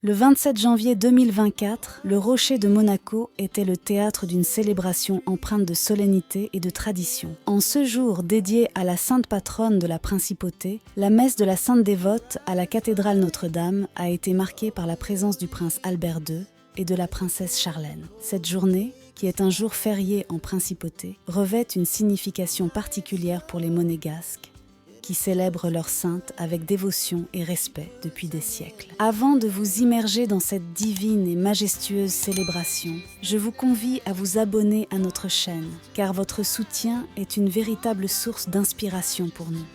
Le 27 janvier 2024, le Rocher de Monaco était le théâtre d'une célébration empreinte de solennité et de tradition. En ce jour dédié à la sainte patronne de la principauté, la messe de la Sainte Dévote à la cathédrale Notre-Dame a été marquée par la présence du prince Albert II et de la princesse Charlène. Cette journée, qui est un jour férié en principauté, revêt une signification particulière pour les Monégasques, qui célèbrent leur sainte avec dévotion et respect depuis des siècles. Avant de vous immerger dans cette divine et majestueuse célébration, je vous convie à vous abonner à notre chaîne, car votre soutien est une véritable source d'inspiration pour nous.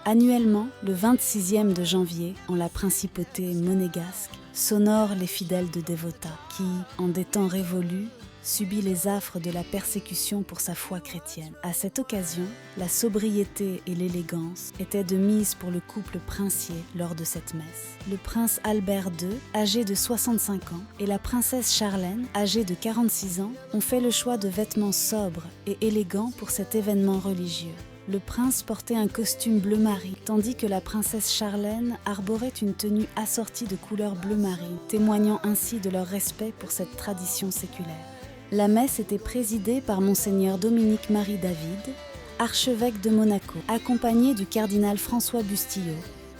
Annuellement, le 26e de janvier, en la principauté monégasque, s'honorent les fidèles de Dévota, qui, en des temps révolus, subit les affres de la persécution pour sa foi chrétienne. À cette occasion, la sobriété et l'élégance étaient de mise pour le couple princier lors de cette messe. Le prince Albert II, âgé de 65 ans, et la princesse Charlène, âgée de 46 ans, ont fait le choix de vêtements sobres et élégants pour cet événement religieux. Le prince portait un costume bleu marine, tandis que la princesse Charlène arborait une tenue assortie de couleurs bleu marine, témoignant ainsi de leur respect pour cette tradition séculaire. La messe était présidée par Monseigneur Dominique-Marie David, archevêque de Monaco, accompagné du cardinal François Bustillo,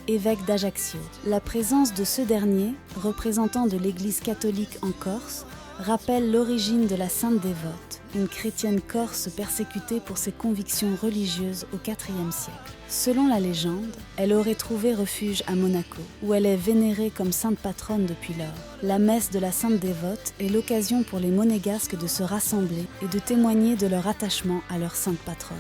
évêque d'Ajaccio. La présence de ce dernier, représentant de l'Église catholique en Corse, rappelle l'origine de la Sainte Dévote, une chrétienne corse persécutée pour ses convictions religieuses au IVe siècle. Selon la légende, elle aurait trouvé refuge à Monaco, où elle est vénérée comme sainte patronne depuis lors. La messe de la Sainte Dévote est l'occasion pour les Monégasques de se rassembler et de témoigner de leur attachement à leur sainte patronne.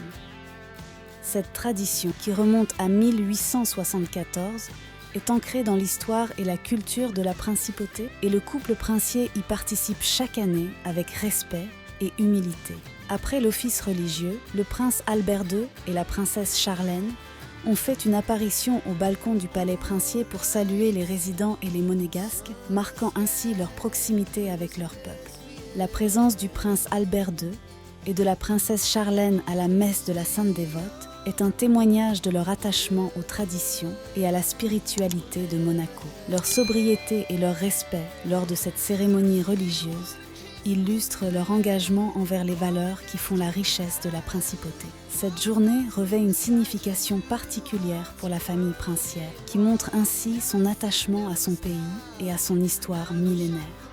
Cette tradition, qui remonte à 1874, est ancrée dans l'histoire et la culture de la principauté, et le couple princier y participe chaque année avec respect et humilité. Après l'office religieux, le prince Albert II et la princesse Charlène ont fait une apparition au balcon du palais princier pour saluer les résidents et les Monégasques, marquant ainsi leur proximité avec leur peuple. La présence du prince Albert II et de la princesse Charlène à la messe de la Sainte Dévote est un témoignage de leur attachement aux traditions et à la spiritualité de Monaco. Leur sobriété et leur respect lors de cette cérémonie religieuse illustrent leur engagement envers les valeurs qui font la richesse de la principauté. Cette journée revêt une signification particulière pour la famille princière, qui montre ainsi son attachement à son pays et à son histoire millénaire.